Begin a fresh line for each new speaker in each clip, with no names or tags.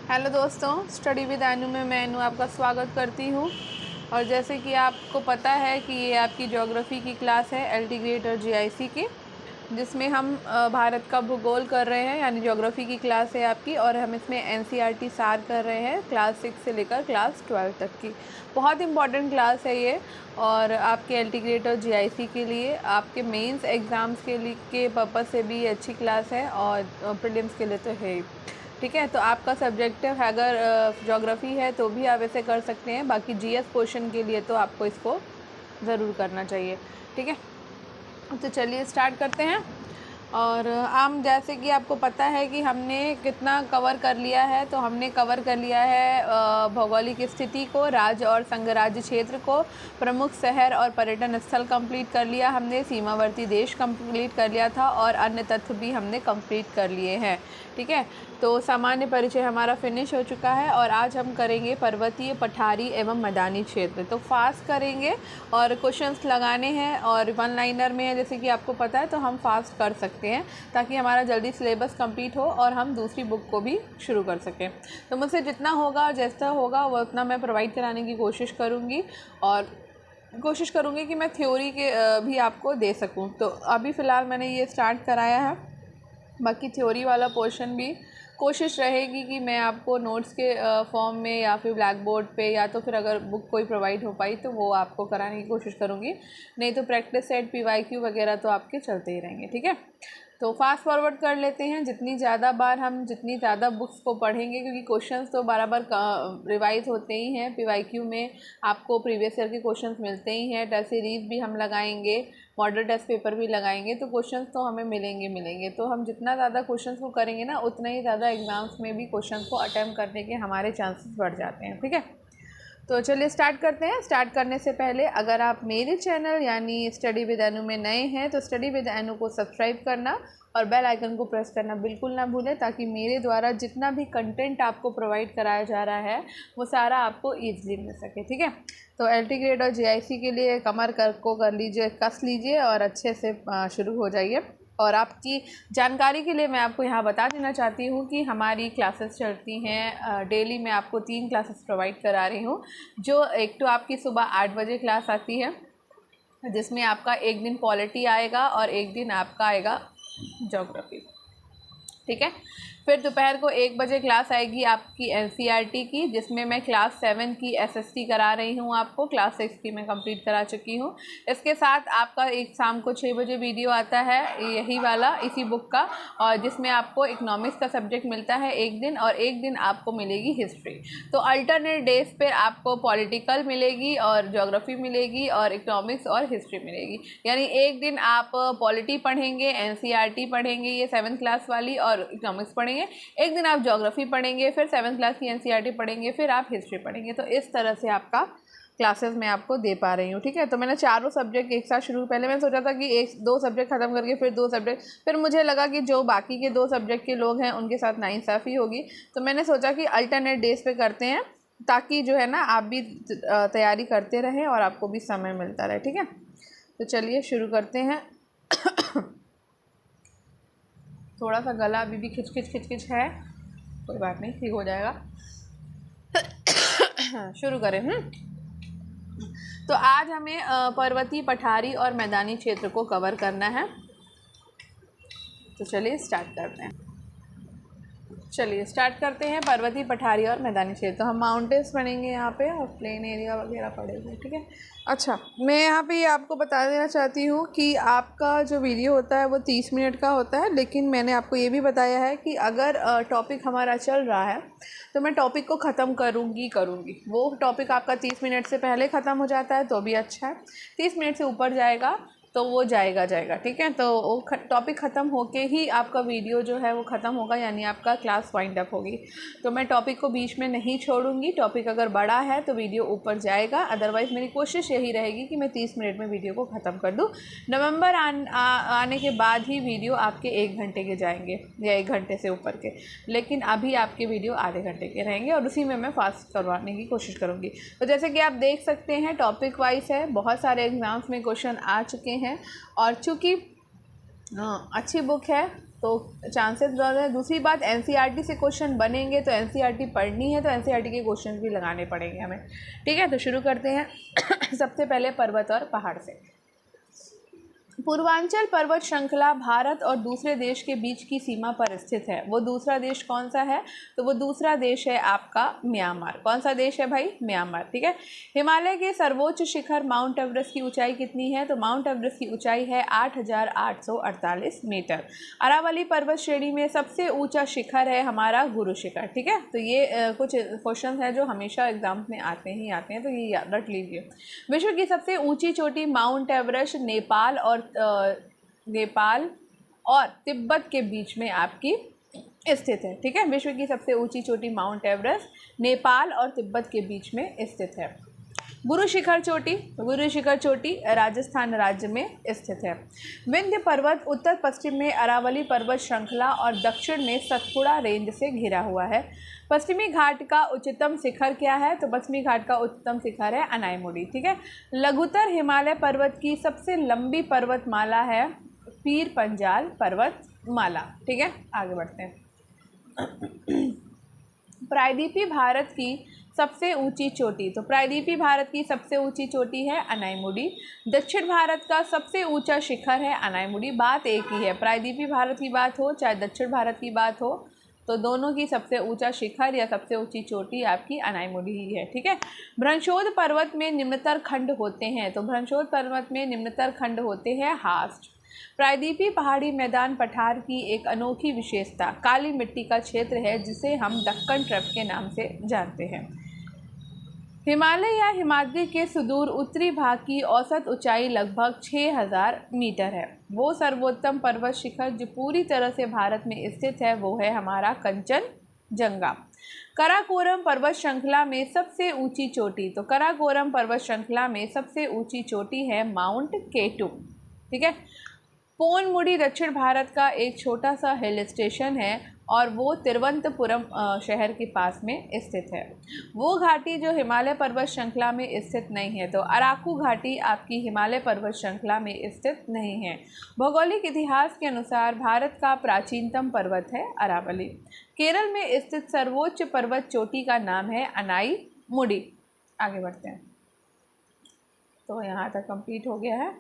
Hello दोस्तों, study with अनु में मैं अनु आपका स्वागत करती हूँ। और जैसे कि आपको पता है कि ये आपकी ज्योग्राफी की क्लास है एलटी ग्रेड और जीआईसी की, जिसमें हम भारत का भूगोल कर रहे हैं, यानी ज्योग्राफी की क्लास है आपकी। और हम इसमें एनसीईआरटी सार कर रहे हैं क्लास 6 से लेकर क्लास 12 तक की। बहुत इंपॉर्टेंट क्लास है ये, और आपके एलटी ग्रेड और जीआईसी के लिए, आपके मेंस एग्ज़ाम्स के लिए के पर्पज़ से भी अच्छी क्लास है, और प्रीलिम्स के लिए तो है ही। ठीक है, तो आपका सब्जेक्ट अगर ज्योग्राफी है तो भी आप ऐसे कर सकते हैं। बाकी जीएस क्वेश्चन के लिए तो आपको इसको ज़रूर करना चाहिए। ठीक है, तो चलिए स्टार्ट करते हैं। और हम जैसे कि आपको पता है कि हमने कितना कवर कर लिया है, तो हमने कवर कर लिया है भौगोलिक स्थिति को, राज्य और संघराज्य क्षेत्र को, प्रमुख शहर और पर्यटन स्थल कंप्लीट कर लिया हमने, सीमावर्ती देश कंप्लीट कर लिया था, और अन्य तथ्य भी हमने कंप्लीट कर लिए हैं। ठीक है, तो सामान्य परिचय हमारा फिनिश हो चुका है। और आज हम करेंगे पर्वतीय, पठारी एवं मैदानी क्षेत्र। तो फास्ट करेंगे और क्वेश्चंस लगाने हैं, और वन लाइनर में है जैसे कि आपको पता है, तो हम फास्ट कर सकते हैं ताकि हमारा जल्दी सिलेबस कंप्लीट हो और हम दूसरी बुक को भी शुरू कर सकें। तो मुझसे जितना होगा और जैसा होगा वो उतना मैं प्रोवाइड कराने की कोशिश करूँगी, और कोशिश करूँगी कि मैं थ्योरी के भी आपको दे सकूँ। तो अभी फ़िलहाल मैंने ये स्टार्ट कराया है, बाकी थ्योरी वाला पोर्शन भी कोशिश रहेगी कि मैं आपको नोट्स के फॉर्म में या फिर ब्लैक बोर्ड पे, या तो फिर अगर बुक कोई प्रोवाइड हो पाई तो वो आपको कराने की कोशिश करूँगी। नहीं तो प्रैक्टिस सेट, पीवाईक्यू वगैरह तो आपके चलते ही रहेंगे। ठीक है, तो फास्ट फॉरवर्ड कर लेते हैं। जितनी ज़्यादा बार हम जितनी ज़्यादा बुक्स को पढ़ेंगे, क्योंकि क्वेश्चंस तो बार रिवाइज होते ही हैं। पीवाईक्यू में आपको प्रीवियस ईयर के क्वेश्चंस मिलते ही हैं, टेस्ट सीरीज भी हम लगाएंगे, मॉडल टेस्ट पेपर भी लगाएंगे, तो क्वेश्चंस तो हमें मिलेंगे। तो हम जितना ज़्यादा क्वेश्चंस को करेंगे ना, उतना ही ज़्यादा एग्ज़ाम्स में भी क्वेश्चंस को अटैम्प्ट करने के हमारे चांसेस बढ़ जाते हैं। ठीक है, तो चलिए स्टार्ट करते हैं। स्टार्ट करने से पहले अगर आप मेरे चैनल यानी स्टडी विद अनु में नए हैं तो स्टडी विद अनु को सब्सक्राइब करना और बेल आइकन को प्रेस करना बिल्कुल ना भूलें, ताकि मेरे द्वारा जितना भी कंटेंट आपको प्रोवाइड कराया जा रहा है वो सारा आपको ईजिली मिल सके। ठीक है, तो एलटी ग्रेड और जीआईसी के लिए कमर कर लीजिए, कस लीजिए और अच्छे से शुरू हो जाइए। और आपकी जानकारी के लिए मैं आपको यहाँ बता देना चाहती हूँ कि हमारी क्लासेस चलती हैं डेली। मैं आपको 3 क्लासेस प्रोवाइड करा रही हूँ। जो एक तो आपकी सुबह 8 बजे क्लास आती है, जिसमें आपका एक दिन पॉलिटी आएगा और एक दिन आपका आएगा ज्योग्राफी। ठीक है, फिर दोपहर को 1 बजे क्लास आएगी आपकी एनसीईआरटी की, जिसमें मैं क्लास 7 की एसएसटी करा रही हूँ आपको। क्लास 6 की मैं कंप्लीट करा चुकी हूँ। इसके साथ आपका एक शाम को 6 बजे वीडियो आता है, यही वाला, इसी बुक का, और जिसमें आपको इकोनॉमिक्स का सब्जेक्ट मिलता है एक दिन, और एक दिन आपको मिलेगी हिस्ट्री। तो अल्टरनेट डेज पे आपको पॉलिटिकल मिलेगी और ज्योग्राफी मिलेगी और इकोनॉमिक्स और हिस्ट्री मिलेगी। यानी एक दिन आप पॉलिटी पढ़ेंगे, एनसीईआरटी पढ़ेंगे, ये 7th क्लास वाली, और इकोनॉमिक्स पढ़ेंगे। एक दिन आप ज्योग्राफी पढ़ेंगे, फिर 7th क्लास की एनसीईआरटी पढ़ेंगे, फिर आप हिस्ट्री पढ़ेंगे। तो इस तरह से आपका क्लासेस मैं आपको दे पा रही हूँ। ठीक है, तो मैंने चारों सब्जेक्ट एक साथ शुरू, पहले मैंने सोचा था कि 1-2 सब्जेक्ट ख़त्म करके फिर 2 सब्जेक्ट, फिर मुझे लगा कि जो बाकी के 2 सब्जेक्ट के लोग हैं उनके साथ नाइंसाफ़ी होगी, तो मैंने सोचा कि अल्टरनेट डेज पे करते हैं, ताकि जो है ना आप भी तैयारी करते रहें और आपको भी समय मिलता रहे। ठीक है, तो चलिए शुरू करते हैं। थोड़ा सा गला अभी भी खिच है, कोई बात नहीं, ठीक हो जाएगा। शुरू करें। तो आज हमें पर्वतीय, पठारी और मैदानी क्षेत्र को कवर करना है। तो चलिए स्टार्ट करते हैं पर्वतीय, पठारी और मैदानी क्षेत्र। तो हम माउंटेन्स पढ़ेंगे यहाँ पे, और प्लेन एरिया वगैरह पढ़ेंगे। ठीक है, अच्छा, मैं यहाँ पे आपको बता देना चाहती हूँ कि आपका जो वीडियो होता है वो 30 मिनट का होता है, लेकिन मैंने आपको ये भी बताया है कि अगर टॉपिक हमारा चल रहा है तो मैं टॉपिक को ख़त्म करूँगी। वो टॉपिक आपका 30 मिनट से पहले ख़त्म हो जाता है तो भी अच्छा है, 30 मिनट से ऊपर जाएगा तो वो जाएगा। ठीक है, तो वो टॉपिक ख़त्म होके ही आपका वीडियो जो है वो ख़त्म होगा, यानी आपका क्लास वाइंड अप होगी। तो मैं टॉपिक को बीच में नहीं छोड़ूंगी। टॉपिक अगर बड़ा है तो वीडियो ऊपर जाएगा, अदरवाइज़ मेरी कोशिश यही रहेगी कि मैं 30 मिनट में वीडियो को ख़त्म कर दूँ। नवंबर आने के बाद ही वीडियो आपके 1 घंटे के जाएंगे, या 1 घंटे से ऊपर के, लेकिन अभी आपके वीडियो आधे घंटे के रहेंगे, और उसी में मैं फास्ट करवाने की कोशिश करूँगी। तो जैसे कि आप देख सकते हैं टॉपिक वाइज है, बहुत सारे एग्ज़ाम्स में क्वेश्चन आ चुके हैं, और चूँकि अच्छी बुक है तो चांसेस ज़्यादा है। दूसरी बात, एनसीईआरटी से क्वेश्चन बनेंगे तो एनसीईआरटी पढ़नी है, तो एनसीईआरटी के क्वेश्चन भी लगाने पड़ेंगे हमें। ठीक है, तो शुरू करते हैं सबसे पहले पर्वत और पहाड़ से। पूर्वांचल पर्वत श्रृंखला भारत और दूसरे देश के बीच की सीमा पर स्थित है। वो दूसरा देश कौन सा है? तो वो दूसरा देश है आपका म्यांमार। कौन सा देश है भाई? म्यांमार। ठीक है। हिमालय के सर्वोच्च शिखर माउंट एवरेस्ट की ऊंचाई कितनी है? तो माउंट एवरेस्ट की ऊंचाई है 8,848 मीटर। अरावली पर्वत श्रेणी में सबसे ऊंचा शिखर है हमारा गुरु शिखर। ठीक है, तो ये कुछ क्वेश्चन है जो हमेशा एग्जाम में आते हैं, तो ये याद रख लीजिए। विश्व की सबसे ऊंची चोटी माउंट एवरेस्ट नेपाल और तिब्बत के बीच में आपकी स्थित है। ठीक है, विश्व की सबसे ऊंची चोटी माउंट एवरेस्ट नेपाल और तिब्बत के बीच में स्थित है। गुरु शिखर चोटी राजस्थान राज्य में स्थित है। विंध्य पर्वत उत्तर पश्चिम में अरावली पर्वत श्रृंखला और दक्षिण में सतपुड़ा रेंज से घिरा हुआ है। पश्चिमी घाट का उच्चतम शिखर क्या है? तो पश्चिमी घाट का उच्चतम शिखर है अनाईमुड़ी। ठीक है। लघुत्तर हिमालय पर्वत की सबसे लंबी पर्वतमाला है पीर पंजाल पर्वतमाला। ठीक है, आगे बढ़ते हैं। प्रायद्वीपीय भारत की सबसे ऊंची चोटी, तो प्रायद्वीपीय भारत की सबसे ऊंची चोटी है अनाईमुड़ी। दक्षिण भारत का सबसे ऊंचा शिखर है अनाईमुड़ी। बात एक ही है, प्रायद्वीपीय भारत की बात हो चाहे दक्षिण भारत की बात हो, तो दोनों की सबसे ऊंचा शिखर या सबसे ऊंची चोटी आपकी अनाईमुड़ी ही है। ठीक है। भ्रंशोद पर्वत में निम्नतर खंड होते हैं, तो भ्रंशोद पर्वत में निम्नतर खंड होते हैं हास्ट। प्रायद्वीपीय पहाड़ी मैदान पठार की एक अनोखी विशेषता काली मिट्टी का क्षेत्र है, जिसे हम दक्कन ट्रैप के नाम से जानते हैं। हिमालय या हिमाद्री के सुदूर उत्तरी भाग की औसत ऊंचाई लगभग 6,000 मीटर है। वो सर्वोत्तम पर्वत शिखर जो पूरी तरह से भारत में स्थित है वो है हमारा कंचनजंगा। काराकोरम पर्वत श्रृंखला में सबसे ऊंची चोटी, तो काराकोरम पर्वत श्रृंखला में सबसे ऊंची चोटी है माउंट केटू। ठीक है। पोनमुड़ी दक्षिण भारत का एक छोटा सा हिल स्टेशन है और वो तिरुवनंतपुरम शहर के पास में स्थित है। वो घाटी जो हिमालय पर्वत श्रृंखला में स्थित नहीं है, तो अराकू घाटी आपकी हिमालय पर्वत श्रृंखला में स्थित नहीं है। भौगोलिक इतिहास के अनुसार भारत का प्राचीनतम पर्वत है अरावली। केरल में स्थित सर्वोच्च पर्वत चोटी का नाम है अनाईमुड़ी। आगे बढ़ते हैं, तो यहाँ तक कंप्लीट हो गया है।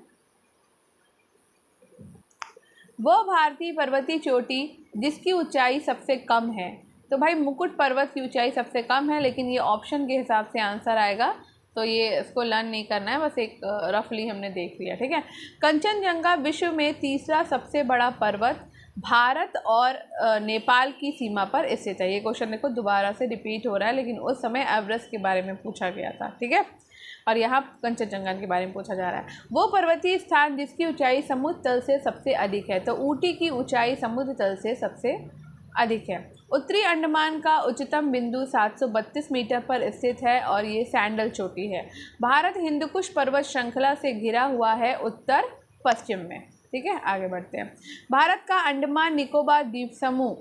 वह भारतीय पर्वतीय चोटी जिसकी ऊंचाई सबसे कम है, तो भाई मुकुट पर्वत की ऊंचाई सबसे कम है, लेकिन ये ऑप्शन के हिसाब से आंसर आएगा, तो ये इसको लर्न नहीं करना है, बस एक रफली हमने देख लिया। ठीक है। कंचनजंगा विश्व में तीसरा सबसे बड़ा पर्वत भारत और नेपाल की सीमा पर स्थित है। ये क्वेश्चन देखो दोबारा से रिपीट हो रहा है, लेकिन उस समय एवरेस्ट के बारे में पूछा गया था। ठीक है, और यहाँ कंचनजंगा के बारे में पूछा जा रहा है। वो पर्वतीय स्थान जिसकी ऊंचाई समुद्र तल से सबसे अधिक है, तो ऊटी की ऊंचाई समुद्र तल से सबसे अधिक है। उत्तरी अंडमान का उच्चतम बिंदु 732 मीटर पर स्थित है और ये सैंडल चोटी है। भारत हिंदुकुश पर्वत श्रृंखला से घिरा हुआ है उत्तर पश्चिम में। ठीक है, आगे बढ़ते हैं। भारत का अंडमान निकोबार द्वीप समूह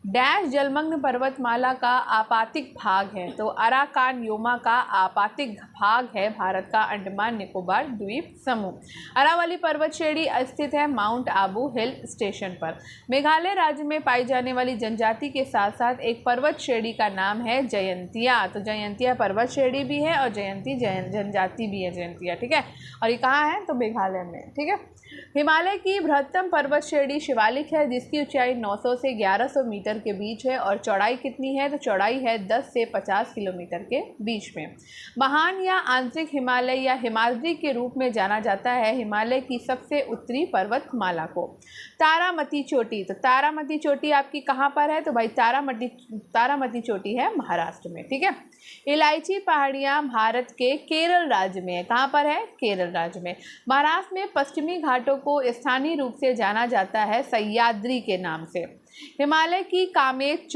डैश जलमग्न पर्वतमाला का आपातिक भाग है, तो अराकान योमा का आपातिक भाग है भारत का अंडमान निकोबार द्वीप समूह। अरावली पर्वत श्रेणी स्थित है माउंट आबू हिल स्टेशन पर। मेघालय राज्य में पाई जाने वाली जनजाति के साथ साथ एक पर्वत श्रेणी का नाम है जयंतिया, तो जयंतिया पर्वत श्रेणी भी है और जयंती जनजाति भी है जयंतिया। ठीक है, और ये कहाँ है? तो मेघालय में। ठीक है। हिमालय की बृहत्तम पर्वत श्रेणी शिवालिक है, जिसकी ऊंचाई 900 से 1100 मीटर के बीच है और चौड़ाई कितनी है? तो चौड़ाई है 10 से 50 किलोमीटर के बीच में। महान या आंतरिक हिमालय या हिमाद्री के रूप में जाना जाता है हिमालय की सबसे उत्तरी पर्वतमाला को। तारामती चोटी, तो तारामती चोटी आपकी कहाँ पर है? तो भाई तारामती चोटी है महाराष्ट्र में। ठीक है। इलायची पहाड़ियाँ भारत के केरल राज्य में है। कहाँ पर है? केरल राज्य में। महाराष्ट्र में पश्चिमी घाटों को स्थानीय रूप से जाना जाता है सह्याद्री के नाम से। हिमालय की कामेत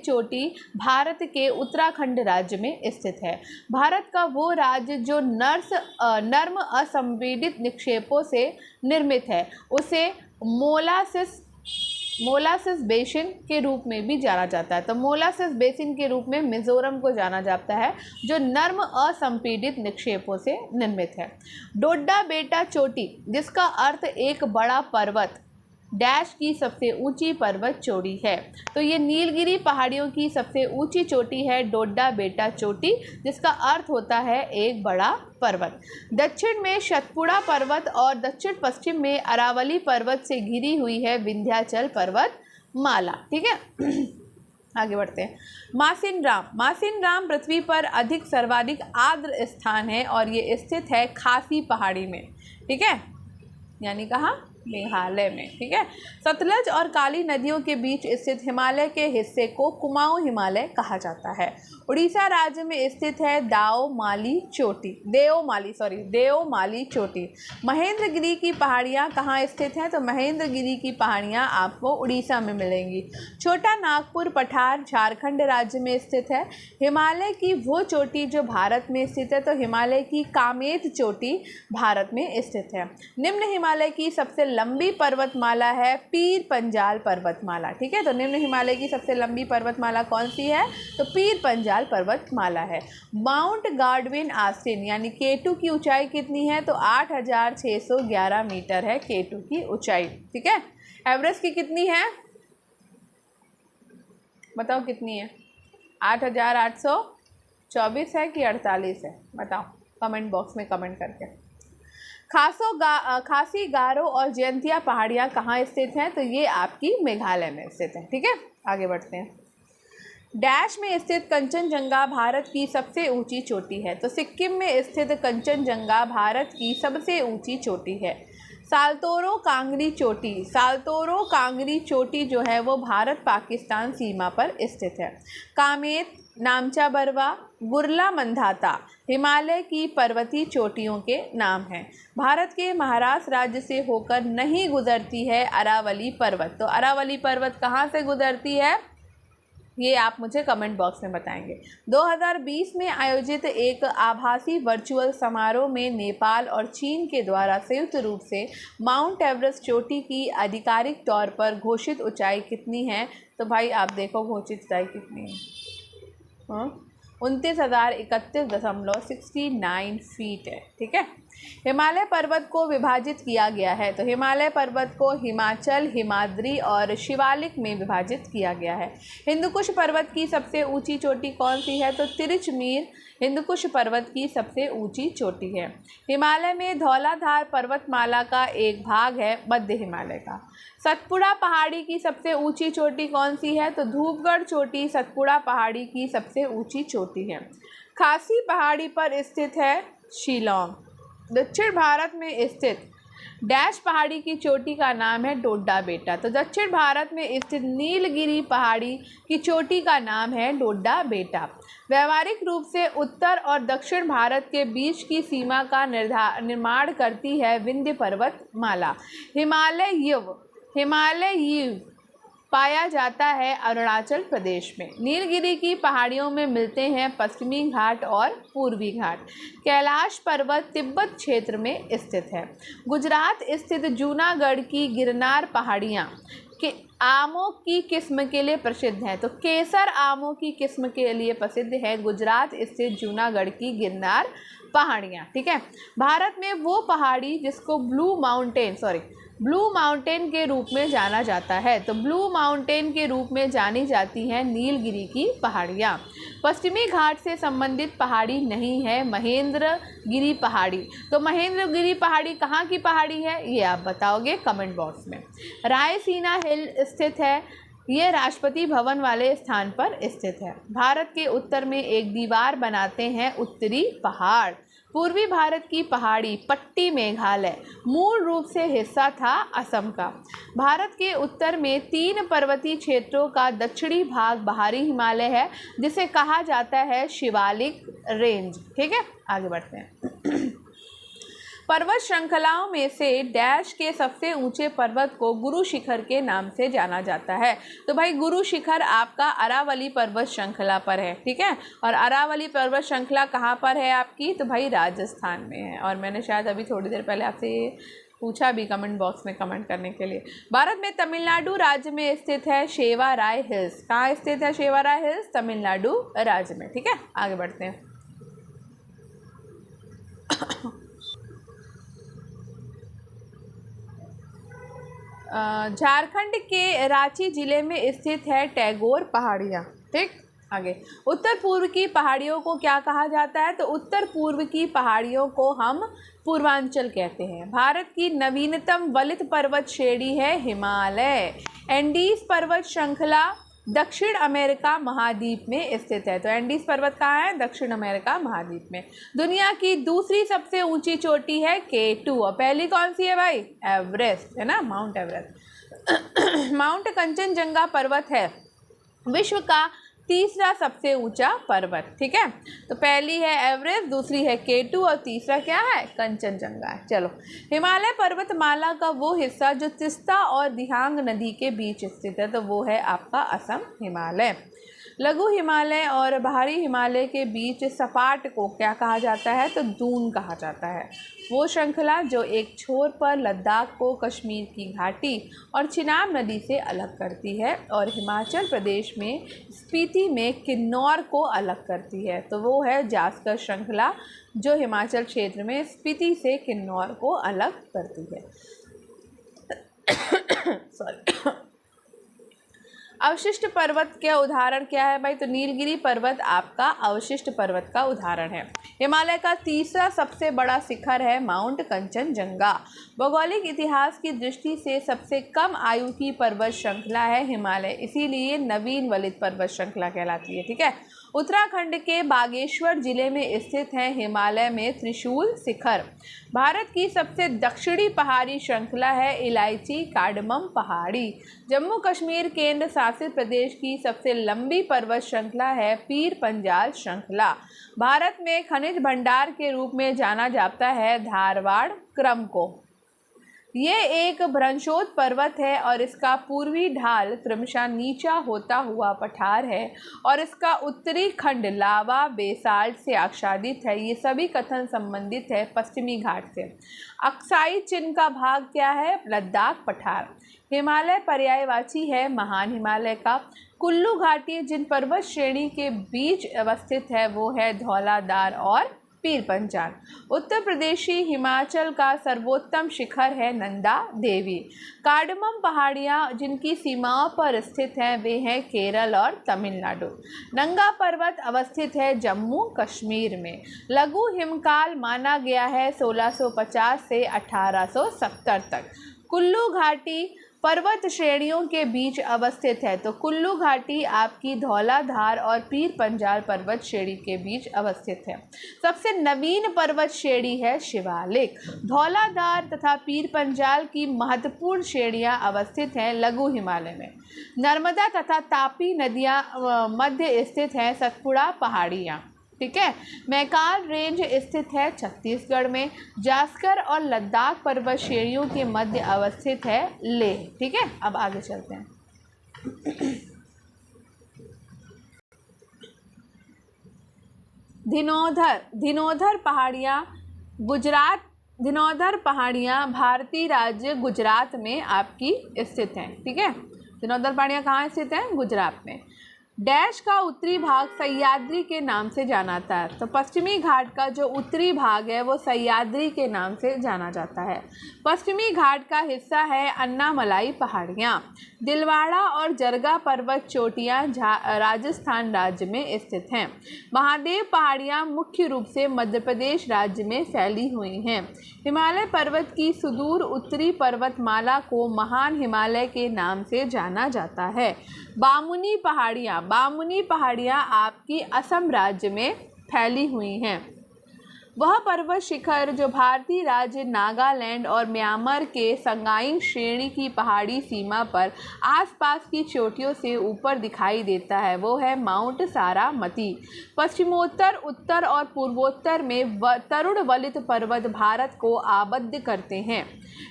चोटी भारत के उत्तराखंड राज्य में स्थित है। भारत का वो राज्य जो नर्म असंवेदित निक्षेपों से निर्मित है, उसे मोलासिस बेसिन के रूप में भी जाना जाता है। तो मोलासिस बेसिन के रूप में मिजोरम को जाना जाता है, जो नर्म असंपीड़ित निक्षेपों से निर्मित है। डोड्डा बेटा चोटी, जिसका अर्थ एक बड़ा पर्वत डैश की सबसे ऊंची पर्वत चोटी है। तो ये नीलगिरी पहाड़ियों की सबसे ऊंची चोटी है डोड्डा बेटा चोटी, जिसका अर्थ होता है एक बड़ा पर्वत। दक्षिण में सतपुड़ा पर्वत और दक्षिण पश्चिम में अरावली पर्वत से घिरी हुई है विंध्याचल पर्वत माला। ठीक है आगे बढ़ते हैं। मासिनराम पृथ्वी पर अधिक सर्वाधिक आर्द्र स्थान है और ये स्थित है खासी पहाड़ी में। ठीक है, यानी कहाँ, मेघालय में। ठीक है, सतलज और काली नदियों के बीच स्थित हिमालय के हिस्से को कुमाऊं हिमालय कहा जाता है। उड़ीसा राज्य में स्थित है देओमाली चोटी। महेंद्रगिरी की पहाड़ियाँ कहाँ स्थित हैं? तो महेंद्रगिरी की पहाड़ियाँ आपको उड़ीसा में मिलेंगी। छोटा नागपुर पठार झारखंड राज्य में स्थित है। हिमालय की वो चोटी जो भारत में स्थित है, तो हिमालय की कामेत चोटी भारत में स्थित है। निम्न हिमालय की सबसे लंबी पर्वतमाला है पीर पंजाल पर्वतमाला। ठीक है, तो निम्न हिमालय की सबसे लंबी पर्वतमाला कौन सी है? तो पीर पंजाल पर्वतमाला है। माउंट गार्डविन आस्टिन यानी K2 की ऊंचाई कितनी है? तो 8611 मीटर है K2 की ऊंचाई। ठीक है, एवरेस्ट की कितनी है? बताओ कितनी है? 8824 है कि 48 है? बताओ कमेंट बॉक्स में कमेंट करके। खासी, गारो और जयंतिया पहाड़ियाँ कहाँ स्थित हैं? तो ये आपकी मेघालय में स्थित है। ठीक है, आगे बढ़ते हैं। डैश में स्थित कंचनजंगा भारत की सबसे ऊंची चोटी है। तो सिक्किम में स्थित कंचनजंगा भारत की सबसे ऊंची चोटी है। सालतोरो कांगरी चोटी जो है वो भारत पाकिस्तान सीमा पर स्थित है। कामेत, नामचा बरवा, गुरला मंधाता हिमालय की पर्वतीय चोटियों के नाम हैं। भारत के महाराष्ट्र राज्य से होकर नहीं गुजरती है अरावली पर्वत। तो अरावली पर्वत कहाँ से गुजरती है, ये आप मुझे कमेंट बॉक्स में बताएंगे। 2020 में आयोजित एक आभासी वर्चुअल समारोह में नेपाल और चीन के द्वारा संयुक्त रूप से माउंट एवरेस्ट चोटी की आधिकारिक तौर पर घोषित ऊंचाई कितनी है? तो भाई आप देखो घोषित ऊंचाई कितनी है, 29,031.69 फीट है। ठीक है, हिमालय पर्वत को विभाजित किया गया है। तो हिमालय पर्वत को हिमाचल, हिमाद्री और शिवालिक में विभाजित किया गया है। हिंदुकुश पर्वत की सबसे ऊंची चोटी कौन सी है? तो तिरचमीर हिंदुकुश पर्वत की सबसे ऊंची चोटी है। हिमालय में धौलाधार पर्वतमाला का एक भाग है मध्य हिमालय का। सतपुड़ा पहाड़ी की सबसे ऊंची चोटी कौन सी है? तो धूपगढ़ चोटी सतपुड़ा पहाड़ी की सबसे ऊंची चोटी है। खासी पहाड़ी पर स्थित है शिलोंग। दक्षिण भारत में स्थित डैश पहाड़ी की चोटी का नाम है डोड्डा बेटा। तो दक्षिण भारत में स्थित नीलगिरी पहाड़ी की चोटी का नाम है डोड्डा बेटा। व्यावहारिक रूप से उत्तर और दक्षिण भारत के बीच की सीमा का निर्माण करती है विंध्य पर्वतमाला। हिमालय पाया जाता है अरुणाचल प्रदेश में। नीलगिरी की पहाड़ियों में मिलते हैं पश्चिमी घाट और पूर्वी घाट। कैलाश पर्वत तिब्बत क्षेत्र में स्थित है। गुजरात स्थित जूनागढ़ की गिरनार पहाड़ियाँ के आमों की किस्म के लिए प्रसिद्ध है। तो केसर आमों की किस्म के लिए प्रसिद्ध है गुजरात स्थित जूनागढ़ की गिरनार पहाड़ियाँ। ठीक है, भारत में वो पहाड़ी जिसको ब्लू माउंटेन के रूप में जाना जाता है। तो ब्लू माउंटेन के रूप में जानी जाती हैं नीलगिरी की पहाड़ियाँ। पश्चिमी घाट से संबंधित पहाड़ी नहीं है महेंद्रगिरी पहाड़ी। तो महेंद्रगिरी पहाड़ी कहाँ की पहाड़ी है, ये आप बताओगे कमेंट बॉक्स में। रायसीना हिल स्थित है, ये राष्ट्रपति भवन वाले स्थान पर स्थित है। भारत के उत्तर में एक दीवार बनाते हैं उत्तरी पहाड़। पूर्वी भारत की पहाड़ी पट्टी मेघालय मूल रूप से हिस्सा था असम का। भारत के उत्तर में 3 पर्वतीय क्षेत्रों का दक्षिणी भाग बाहरी हिमालय है जिसे कहा जाता है शिवालिक रेंज। ठीक है, आगे बढ़ते हैं। पर्वत श्रृंखलाओं में से डैश के सबसे ऊंचे पर्वत को गुरु शिखर के नाम से जाना जाता है। तो भाई गुरु शिखर आपका अरावली पर्वत श्रृंखला पर है। ठीक है, और अरावली पर्वत श्रृंखला कहाँ पर है आपकी? तो भाई राजस्थान में है। और मैंने शायद अभी थोड़ी देर पहले आपसे पूछा भी कमेंट बॉक्स में कमेंट करने के लिए। भारत में तमिलनाडु राज्य में स्थित है शेवाराय हिल्स। कहाँ स्थित है शेवाराय हिल्स? तमिलनाडु राज्य में। ठीक है, आगे बढ़ते हैं। झारखंड के रांची जिले में स्थित है टैगोर पहाड़ियाँ। ठीक, आगे उत्तर पूर्व की पहाड़ियों को क्या कहा जाता है? तो उत्तर पूर्व की पहाड़ियों को हम पूर्वांचल कहते हैं। भारत की नवीनतम वलित पर्वत श्रेणी है हिमालय। एंडीज पर्वत श्रृंखला दक्षिण अमेरिका महाद्वीप में स्थित है। तो एंडीज पर्वत कहाँ है? दक्षिण अमेरिका महाद्वीप में। दुनिया की दूसरी सबसे ऊंची चोटी है K2 और पहली कौन सी है भाई? एवरेस्ट है ना, माउंट एवरेस्ट। माउंट कंचनजंगा पर्वत है विश्व का तीसरा सबसे ऊंचा पर्वत। ठीक है, तो पहली है एवरेस्ट, दूसरी है K2 और तीसरा क्या है? कंचनजंगा है। चलो, हिमालय पर्वतमाला का वो हिस्सा जो तिस्ता और दिहांग नदी के बीच स्थित है, तो वो है आपका असम हिमालय। लघु हिमालय और भारी हिमालय के बीच सपाट को क्या कहा जाता है? तो दून कहा जाता है। वो श्रृंखला जो एक छोर पर लद्दाख को कश्मीर की घाटी और चिनाब नदी से अलग करती है और हिमाचल प्रदेश में स्पीति में किन्नौर को अलग करती है, तो वो है जास्कर श्रृंखला जो हिमाचल क्षेत्र में स्पीति से किन्नौर को अलग करती है। सॉरी। अवशिष्ट पर्वत के उदाहरण क्या है भाई? तो नीलगिरी पर्वत आपका अवशिष्ट पर्वत का उदाहरण है। हिमालय का तीसरा सबसे बड़ा शिखर है माउंट कंचनजंगा। भौगोलिक इतिहास की दृष्टि से सबसे कम आयु की पर्वत श्रृंखला है हिमालय, इसीलिए नवीन वलित पर्वत श्रृंखला कहलाती है। ठीक है, उत्तराखंड के बागेश्वर जिले में स्थित है हिमालय में त्रिशूल शिखर। भारत की सबसे दक्षिणी पहाड़ी श्रृंखला है इलायची कार्डमम पहाड़ी। जम्मू कश्मीर केंद्र शासित प्रदेश की सबसे लंबी पर्वत श्रृंखला है पीर पंजाल श्रृंखला। भारत में खनिज भंडार के रूप में जाना जाता है धारवाड़ क्रम को। ये एक भ्रंशोत पर्वत है और इसका पूर्वी ढाल क्रमशः नीचा होता हुआ पठार है और इसका उत्तरी खंड लावा बेसाल्ट से आच्छादित है। ये सभी कथन संबंधित है पश्चिमी घाट से। अक्साई चिन्ह का भाग क्या है? लद्दाख पठार। हिमालय पर्यायवाची है महान हिमालय का। कुल्लू घाटी जिन पर्वत श्रेणी के बीच अवस्थित है वो है धौलाधार और पीर पंजाल। उत्तर प्रदेशी हिमाचल का सर्वोत्तम शिखर है नंदा देवी। कार्डमम पहाड़ियाँ जिनकी सीमाओं पर स्थित हैं वे हैं केरल और तमिलनाडु। नंगा पर्वत अवस्थित है जम्मू कश्मीर में। लघु हिमकाल माना गया है 1650 से 1870 तक। कुल्लू घाटी पर्वत श्रेणियों के बीच अवस्थित है, तो कुल्लू घाटी आपकी धौलाधार और पीर पंजाल पर्वत श्रेणी के बीच अवस्थित है। सबसे नवीन पर्वत श्रेणी है शिवालिक। धौलाधार तथा पीर पंजाल की महत्वपूर्ण श्रेणियां अवस्थित हैं लघु हिमालय में। नर्मदा तथा तापी नदियां मध्य स्थित हैं सतपुड़ा पहाड़ियाँ। ठीक है, मैकाल रेंज स्थित है छत्तीसगढ़ में। जास्कर और लद्दाख पर्वत श्रेणियों के मध्य अवस्थित है लेह। ठीक है, अब आगे चलते हैं। धिनोधर पहाड़ियाँ गुजरात। धिनोधर पहाड़ियाँ भारतीय राज्य गुजरात में आपकी स्थित हैं। ठीक है, धिनोधर पहाड़ियाँ कहाँ स्थित हैं? गुजरात में। डैश का उत्तरी भाग सह्याद्री के नाम से जाना जाता है, तो पश्चिमी घाट का जो उत्तरी भाग है वो सह्याद्री के नाम से जाना जाता है। पश्चिमी घाट का हिस्सा है अन्नामलाई पहाड़ियाँ। दिलवाड़ा और जरगा पर्वत चोटियाँ राजस्थान राज्य में स्थित हैं। महादेव पहाड़ियाँ मुख्य रूप से मध्य प्रदेश राज्य में फैली हुई हैं। हिमालय पर्वत की सुदूर उत्तरी पर्वतमाला को महान हिमालय के नाम से जाना जाता है। बामुनी पहाड़ियाँ आपकी असम राज्य में फैली हुई हैं। वह पर्वत शिखर जो भारतीय राज्य नागालैंड और म्यांमार के संगाइंग श्रेणी की पहाड़ी सीमा पर आसपास की चोटियों से ऊपर दिखाई देता है वो है माउंट सारामती। पश्चिमोत्तर, उत्तर और पूर्वोत्तर में तरुण वलित पर्वत भारत को आबद्ध करते हैं।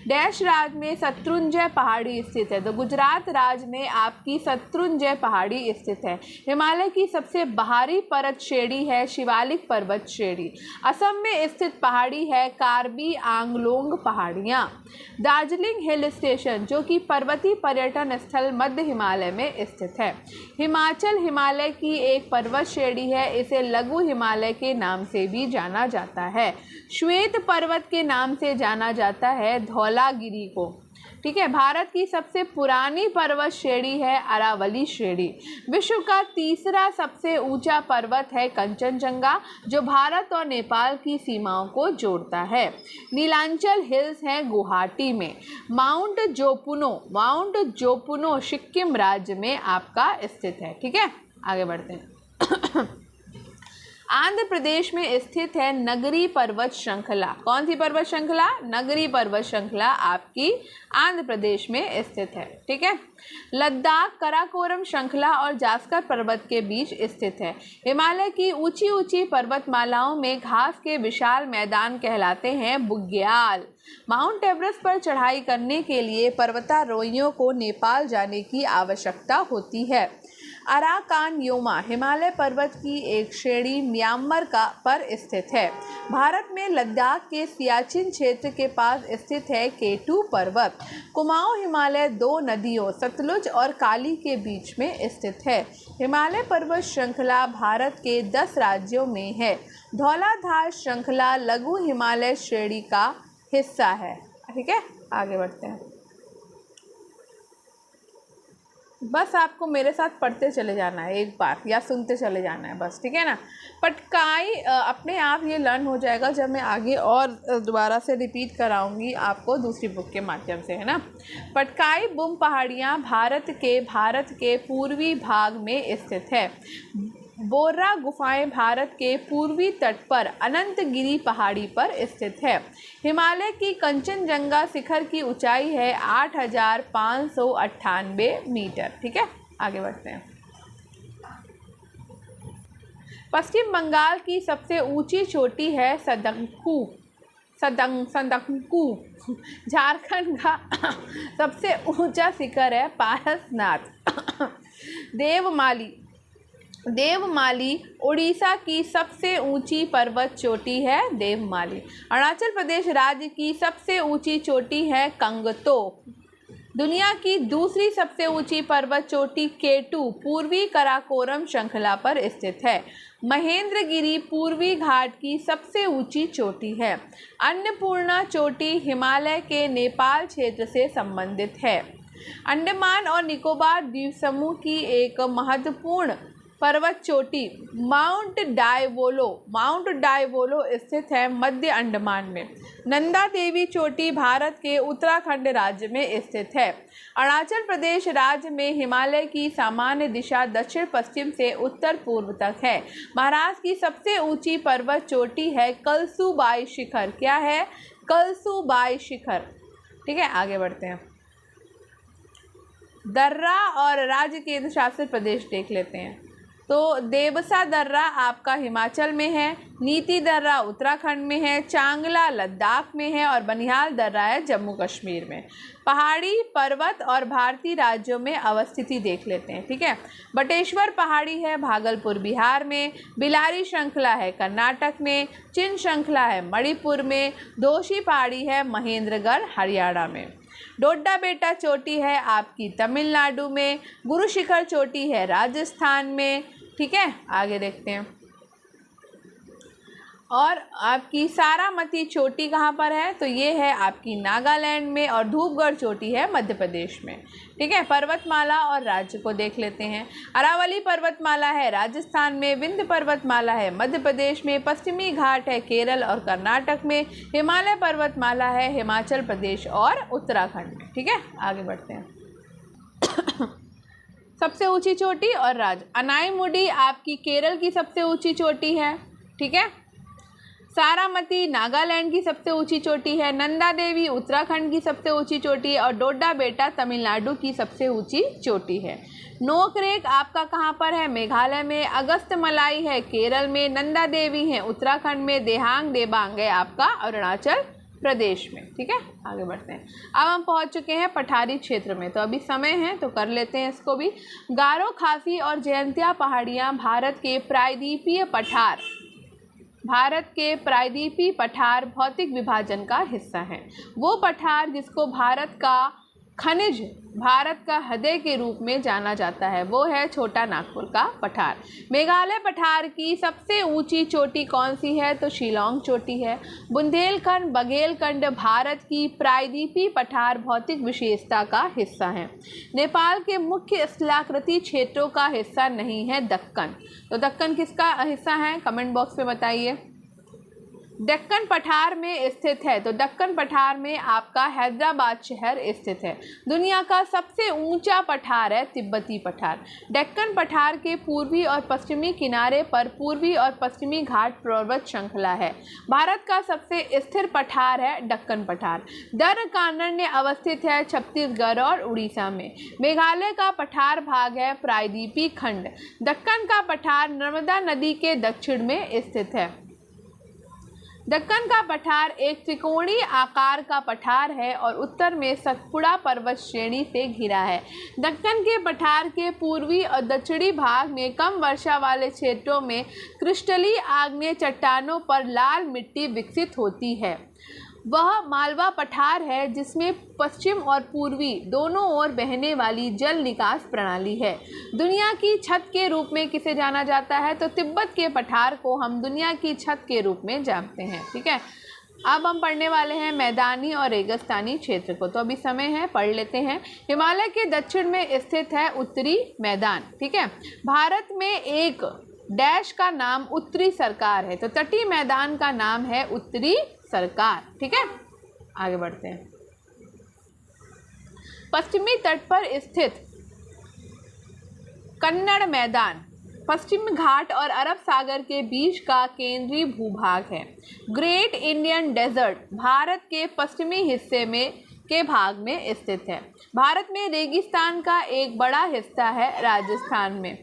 डैश राज्य में शत्रुंजय पहाड़ी स्थित है, तो गुजरात राज्य में आपकी शत्रुंजय पहाड़ी स्थित है। हिमालय की सबसे बाहरी पर्वत श्रेणी है शिवालिक पर्वत श्रेणी। असम में स्थित पहाड़ी है कार्बी आंगलोंग पहाड़ियाँ। दार्जिलिंग हिल स्टेशन जो कि पर्वतीय पर्यटन स्थल मध्य हिमालय में स्थित है। हिमाचल हिमालय की एक पर्वत श्रेणी है, इसे लघु हिमालय के नाम से भी जाना जाता है। श्वेत पर्वत के नाम से जाना जाता है धौलागिरी को। ठीक है। भारत की सबसे पुरानी पर्वत श्रेणी है अरावली श्रेणी। विश्व का तीसरा सबसे ऊंचा पर्वत है कंचनजंगा, जो भारत और नेपाल की सीमाओं को जोड़ता है। नीलांचल हिल्स है गुवाहाटी में। माउंट जोपुनो सिक्किम राज्य में आपका स्थित है। ठीक है, आगे बढ़ते हैं। आंध्र प्रदेश में स्थित है नगरी पर्वत श्रृंखला। कौन सी पर्वत श्रृंखला? नगरी पर्वत श्रृंखला आपकी आंध्र प्रदेश में स्थित है। ठीक है। लद्दाख कराकोरम श्रृंखला और जास्कर पर्वत के बीच स्थित है। हिमालय की ऊंची ऊंची पर्वतमालाओं में घास के विशाल मैदान कहलाते हैं बुग्याल। माउंट एवरेस्ट पर चढ़ाई करने के लिए पर्वतारोहियों को नेपाल जाने की आवश्यकता होती है। अराकानयोमा हिमालय पर्वत की एक श्रेणी म्यांमार पर स्थित है। भारत में लद्दाख के सियाचिन क्षेत्र के पास स्थित है केटू पर्वत। कुमाऊं हिमालय दो नदियों सतलुज और काली के बीच में स्थित है। हिमालय पर्वत श्रृंखला भारत के 10 राज्यों में है। धौलाधार श्रृंखला लघु हिमालय श्रेणी का हिस्सा है। ठीक है, आगे बढ़ते हैं। बस आपको मेरे साथ पढ़ते चले जाना है एक बार, या सुनते चले जाना है बस, ठीक है ना। पटकाई अपने आप ये लर्न हो जाएगा जब मैं आगे और दोबारा से रिपीट कराऊंगी आपको दूसरी बुक के माध्यम से, है ना। पटकाई बुम पहाड़ियाँ भारत के पूर्वी भाग में स्थित है। बोर्रा गुफाएं भारत के पूर्वी तट पर अनंतगिरी पहाड़ी पर स्थित है। हिमालय की कंचनजंगा शिखर की ऊंचाई है 8,598 मीटर। ठीक है, आगे बढ़ते हैं। पश्चिम बंगाल की सबसे ऊंची चोटी है सदंकू। झारखंड का सबसे ऊंचा शिखर है पारसनाथ। देवमाली उड़ीसा की सबसे ऊंची पर्वत चोटी है देवमाली। अरुणाचल प्रदेश राज्य की सबसे ऊंची चोटी है कंगतो। दुनिया की दूसरी सबसे ऊंची पर्वत चोटी केटू पूर्वी कराकोरम श्रृंखला पर स्थित है। महेंद्रगिरी पूर्वी घाट की सबसे ऊंची चोटी है। अन्नपूर्णा चोटी हिमालय के नेपाल क्षेत्र से संबंधित है। अंडमान और निकोबार द्वीप समूह की एक महत्वपूर्ण पर्वत चोटी माउंट डायवोलो स्थित है मध्य अंडमान में। नंदा देवी चोटी भारत के उत्तराखंड राज्य में स्थित है। अरुणाचल प्रदेश राज्य में हिमालय की सामान्य दिशा दक्षिण पश्चिम से उत्तर पूर्व तक है। महाराष्ट्र की सबसे ऊंची पर्वत चोटी है कलसूबाई शिखर। क्या है? कलसूबाई शिखर। ठीक है, आगे बढ़ते हैं। दर्रा और राज्य केंद्र शासित प्रदेश देख लेते हैं। तो देवसा दर्रा आपका हिमाचल में है, नीति दर्रा उत्तराखंड में है, चांगला लद्दाख में है और बनिहाल दर्रा है जम्मू कश्मीर में। पहाड़ी पर्वत और भारतीय राज्यों में अवस्थिति देख लेते हैं। ठीक है, बटेश्वर पहाड़ी है भागलपुर बिहार में, बिलारी श्रृंखला है कर्नाटक में, चिन श्रृंखला है मणिपुर में, दोषी पहाड़ी है महेंद्रगढ़ हरियाणा में। डोडा बेटा चोटी है आपकी तमिलनाडु में, गुरु शिखर चोटी है राजस्थान में। ठीक है, आगे देखते हैं। और आपकी सारामती चोटी कहाँ पर है? तो ये है आपकी नागालैंड में, और धूपगढ़ चोटी है मध्य प्रदेश में। ठीक है, पर्वतमाला और राज्य को देख लेते हैं। अरावली पर्वतमाला है राजस्थान में, विंध्य पर्वतमाला है मध्य प्रदेश में, पश्चिमी घाट है केरल और कर्नाटक में, हिमालय पर्वतमाला है हिमाचल प्रदेश और उत्तराखंड में। ठीक है, आगे बढ़ते हैं। सबसे ऊंची चोटी और राज्य। अनाईमुडी आपकी केरल की सबसे ऊंची चोटी है। ठीक है, सारामती नागालैंड की सबसे ऊंची चोटी है, नंदा देवी उत्तराखंड की सबसे ऊंची चोटी है और डोडा बेटा तमिलनाडु की सबसे ऊंची चोटी है। नोकरेक आपका कहाँ पर है? मेघालय में। अगस्त्यमलाई है केरल में, नंदा देवी है उत्तराखंड में, देहांग देबांग है आपका अरुणाचल प्रदेश में। ठीक है, आगे बढ़ते हैं। अब हम पहुंच चुके हैं पठारी क्षेत्र में, तो अभी समय है तो कर लेते हैं इसको भी। गारो खासी और जयंतिया पहाड़ियाँ भारत के प्रायद्वीपीय पठार भौतिक विभाजन का हिस्सा हैं। वो पठार जिसको भारत का खनिज भारत का हृदय के रूप में जाना जाता है, वो है छोटा नागपुर का पठार। मेघालय पठार की सबसे ऊंची चोटी कौन सी है? तो शिलोंग चोटी है। बुंदेलखंड बघेलखंड भारत की प्रायद्वीपीय पठार भौतिक विशेषता का हिस्सा है। नेपाल के मुख्य स्थलाकृति क्षेत्रों का हिस्सा नहीं है दक्कन। तो दक्कन किसका हिस्सा है? कमेंट बॉक्स में बताइए। दक्कन पठार में स्थित है, तो दक्कन पठार में आपका हैदराबाद शहर स्थित है। दुनिया का सबसे ऊंचा पठार है तिब्बती पठार। दक्कन पठार के पूर्वी और पश्चिमी किनारे पर पूर्वी और पश्चिमी घाट पर्वत श्रृंखला है। भारत का सबसे स्थिर पठार है दक्कन पठार। दरकानन्य अवस्थित है छत्तीसगढ़ और उड़ीसा में। मेघालय का पठार भाग है प्रायद्वीपीय खंड। दक्कन का पठार नर्मदा नदी के दक्षिण में स्थित है। दक्कन का पठार एक त्रिकोणीय आकार का पठार है और उत्तर में सतपुड़ा पर्वत श्रेणी से घिरा है। दक्कन के पठार के पूर्वी और दक्षिणी भाग में कम वर्षा वाले क्षेत्रों में क्रिस्टलीय आग्नेय चट्टानों पर लाल मिट्टी विकसित होती है। वह मालवा पठार है जिसमें पश्चिम और पूर्वी दोनों ओर बहने वाली जल निकास प्रणाली है। दुनिया की छत के रूप में किसे जाना जाता है? तो तिब्बत के पठार को हम दुनिया की छत के रूप में जानते हैं। ठीक है, अब हम पढ़ने वाले हैं मैदानी और रेगिस्तानी क्षेत्र को। तो अभी समय है, पढ़ लेते हैं। हिमालय के दक्षिण में स्थित है उत्तरी मैदान। ठीक है, भारत में एक डैश का नाम उत्तरी सरकार है, तो तटीय मैदान का नाम है उत्तरी सरकार। ठीक है, आगे बढ़ते हैं। पश्चिमी तट पर स्थित कन्नड़ मैदान पश्चिम घाट और अरब सागर के बीच का केंद्रीय भूभाग है। ग्रेट इंडियन डेजर्ट भारत के पश्चिमी हिस्से में के भाग में स्थित है। भारत में रेगिस्तान का एक बड़ा हिस्सा है राजस्थान में।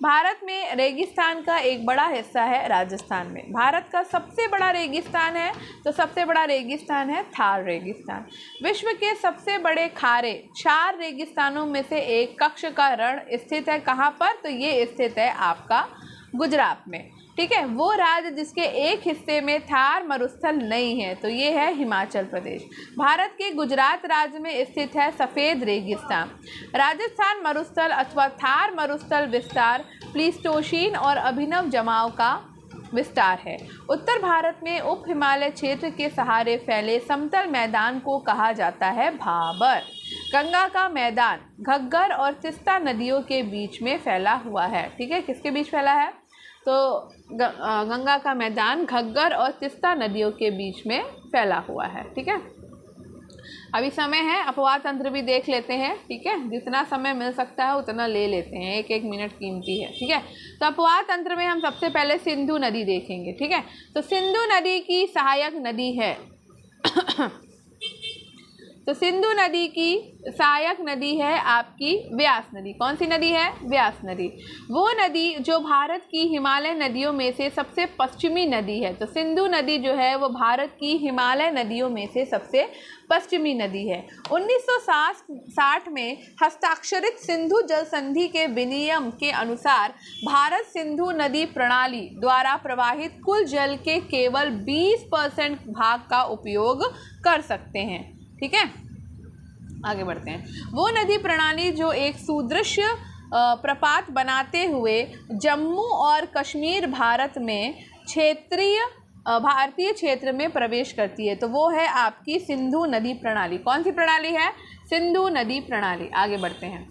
भारत में रेगिस्तान का एक बड़ा हिस्सा है राजस्थान में। भारत का सबसे बड़ा रेगिस्तान है, तो सबसे बड़ा रेगिस्तान है थार रेगिस्तान। विश्व के सबसे बड़े खारे 4 रेगिस्तानों में से एक कच्छ का रण स्थित है। कहाँ पर? तो ये स्थित है आपका गुजरात में। ठीक है, वो राज्य जिसके एक हिस्से में थार मरुस्थल नहीं है, तो ये है हिमाचल प्रदेश। भारत के गुजरात राज्य में स्थित है सफ़ेद रेगिस्तान। राजस्थान मरुस्थल अथवा थार मरुस्थल विस्तार प्लीस्टोसीन और अभिनव जमाव का विस्तार है। उत्तर भारत में उप हिमालय क्षेत्र के सहारे फैले समतल मैदान को कहा जाता है भाबर। गंगा का मैदान घग्गर और तिस्ता नदियों के बीच में फैला हुआ है। ठीक है, किसके बीच फैला है? तो गंगा का मैदान घग्गर और तिस्ता नदियों के बीच में फैला हुआ है। ठीक है, अभी समय है, अपवाद तंत्र भी देख लेते हैं। ठीक है, जितना समय मिल सकता है उतना ले लेते हैं, 1-1 मिनट कीमती है। ठीक है, तो अपवाद तंत्र में हम सबसे पहले सिंधु नदी देखेंगे। ठीक है, तो सिंधु नदी की सहायक नदी है तो सिंधु नदी की सहायक नदी है आपकी व्यास नदी। कौन सी नदी है? व्यास नदी। वो नदी जो भारत की हिमालय नदियों में से सबसे पश्चिमी नदी है। तो सिंधु नदी जो है वो भारत की हिमालय नदियों में से सबसे पश्चिमी नदी है। 1960 में हस्ताक्षरित सिंधु जल संधि के विनियम के अनुसार भारत सिंधु नदी प्रणाली द्वारा प्रवाहित कुल जल के केवल 20% भाग का उपयोग कर सकते हैं। ठीक है, आगे बढ़ते हैं। वो नदी प्रणाली जो एक सुदृश्य प्रपात बनाते हुए जम्मू और कश्मीर भारत में भारतीय क्षेत्र में प्रवेश करती है, तो वो है आपकी सिंधु नदी प्रणाली। कौन सी प्रणाली है? सिंधु नदी प्रणाली। आगे बढ़ते हैं।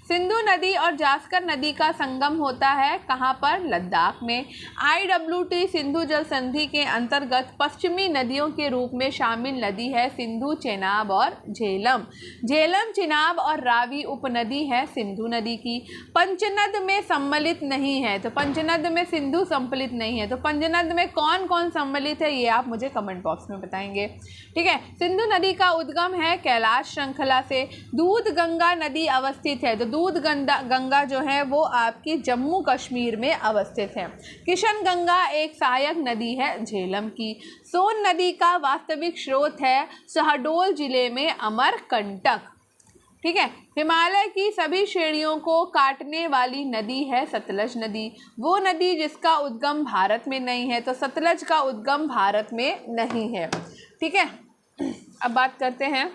सिंधु नदी और जास्कर नदी का संगम होता है कहाँ पर? लद्दाख में। IWT सिंधु जल संधि के अंतर्गत पश्चिमी नदियों के रूप में शामिल नदी है सिंधु, चेनाब और झेलम। झेलम, चिनाब और रावी उपनदी है सिंधु नदी की। पंचनद में सम्मिलित नहीं है, तो पंचनद में सिंधु सम्मिलित नहीं है, तो पंचनद में कौन कौन सम्मिलित है ये आप मुझे कमेंट बॉक्स में बताएंगे। ठीक है, सिंधु नदी का उद्गम है कैलाश श्रृंखला से। दूध गंगा नदी अवस्थित है, तो दूध गंगा जो है वो आपकी जम्मू कश्मीर में अवस्थित है। किशन गंगा एक सहायक नदी है झेलम की। सोन नदी का वास्तविक स्रोत है शहडोल जिले में अमरकंटक। ठीक है। हिमालय की सभी श्रेणियों को काटने वाली नदी है सतलज नदी। वो नदी जिसका उद्गम भारत में नहीं है, तो सतलज का उद्गम भारत में नहीं है। ठीक है, अब बात करते हैं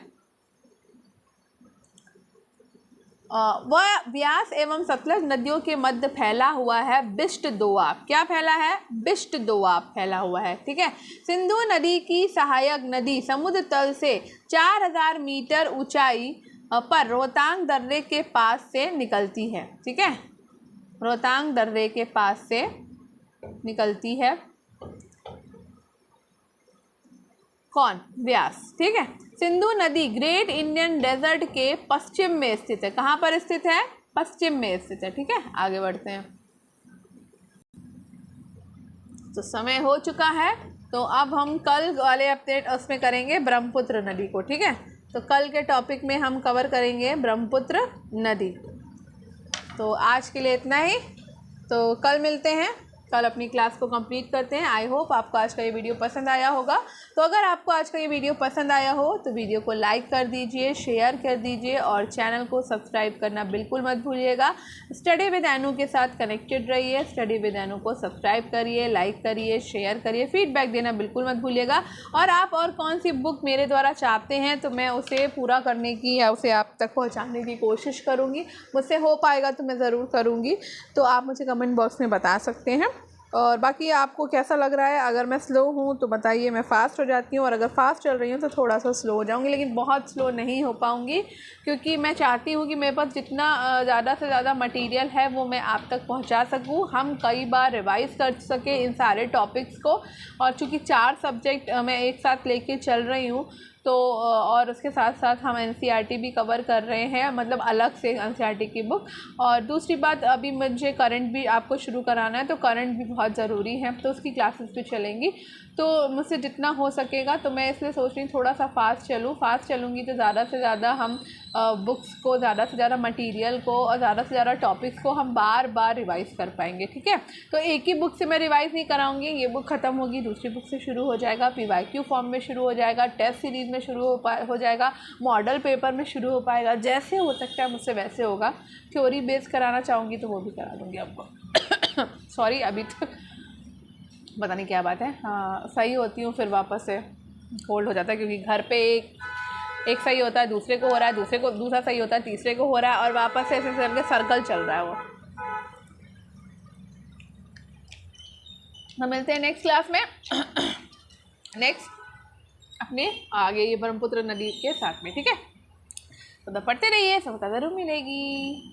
वह ब्यास एवं सतलज नदियों के मध्य फैला हुआ है बिष्ट दोआब। क्या फैला है? बिष्ट दोआब फैला हुआ है। ठीक है। सिंधु नदी की सहायक नदी समुद्र तल से 4000 मीटर ऊंचाई पर रोहतांग दर्रे के पास से निकलती है। ठीक है, रोहतांग दर्रे के पास से निकलती है। कौन? व्यास। ठीक है। सिंधु नदी ग्रेट इंडियन डेजर्ट के पश्चिम में स्थित है। कहाँ पर स्थित है? पश्चिम में स्थित है। ठीक है, आगे बढ़ते हैं। तो समय हो चुका है, तो अब हम कल वाले अपडेट उसमें करेंगे ब्रह्मपुत्र नदी को। ठीक है, तो कल के टॉपिक में हम कवर करेंगे ब्रह्मपुत्र नदी। तो आज के लिए इतना ही, तो कल मिलते हैं, कल अपनी क्लास को कंप्लीट करते हैं। आई होप आपको आज का ये वीडियो पसंद आया होगा। तो अगर आपको आज का ये वीडियो पसंद आया हो तो वीडियो को लाइक कर दीजिए, शेयर कर दीजिए और चैनल को सब्सक्राइब करना बिल्कुल मत भूलिएगा। स्टडी विद एनु के साथ कनेक्टेड रहिए। स्टडी विद एनु को सब्सक्राइब करिए, लाइक करिए, शेयर करिए, फीडबैक देना बिल्कुल मत भूलिएगा। और आप और कौन सी बुक मेरे द्वारा चाहते हैं तो मैं उसे पूरा करने की या उसे आप तक पहुँचाने की कोशिश करूँगी। मुझसे हो पाएगा तो मैं ज़रूर करूँगी। तो आप मुझे कमेंट बॉक्स में बता सकते हैं। और बाकी आपको कैसा लग रहा है? अगर मैं स्लो हूँ तो बताइए, मैं फ़ास्ट हो जाती हूँ, और अगर फास्ट चल रही हूँ तो थोड़ा सा स्लो हो जाऊँगी, लेकिन बहुत स्लो नहीं हो पाऊँगी, क्योंकि मैं चाहती हूँ कि मेरे पास जितना ज़्यादा से ज़्यादा मटेरियल है वो मैं आप तक पहुँचा सकूँ, हम कई बार रिवाइज़ कर सके इन सारे टॉपिक्स को। और चूँकि 4 सब्जेक्ट मैं एक साथ लेके चल रही हूँ, तो और उसके साथ साथ हम एनसीईआरटी भी कवर कर रहे हैं, मतलब अलग से एनसीईआरटी की बुक। और दूसरी बात, अभी मुझे करंट भी आपको शुरू कराना है, तो करंट भी बहुत ज़रूरी है, तो उसकी क्लासेस भी चलेंगी। तो मुझसे जितना हो सकेगा, तो मैं इसलिए सोच रही हूँ थोड़ा सा फास्ट चलूँ। फास्ट चलूँगी तो ज़्यादा से ज़्यादा हम बुक्स को, ज़्यादा से ज़्यादा मटेरियल को और ज़्यादा से ज़्यादा टॉपिक्स को हम बार बार रिवाइज़ कर पाएंगे। ठीक है, तो एक ही बुक से मैं रिवाइज़ नहीं कराऊंगी। ये बुक ख़त्म होगी, दूसरी बुक से शुरू हो जाएगा, पीवाईक्यू फॉर्म में शुरू हो जाएगा, टेस्ट सीरीज़ में शुरू हो जाएगा, मॉडल पेपर में शुरू हो पाएगा। जैसे हो सकता है मुझसे वैसे होगा। थ्योरी बेस कराना चाहूँगी तो वो भी करा दूँगी आपको। सॉरी, अभी तक पता नहीं क्या बात है। हाँ, सही होती हूँ फिर वापस से होल्ड हो जाता है, क्योंकि घर पे एक सही होता है, दूसरे को हो रहा है, दूसरे को दूसरा सही होता है, तीसरे को हो रहा है, और वापस से ऐसे करके सर्कल चल रहा है वो। हम मिलते हैं नेक्स्ट क्लास में नेक्स्ट अपने आगे ये ब्रह्मपुत्र नदी के साथ में। ठीक है, तो पढ़ते रहिए, सबका ज़रूर मिलेगी।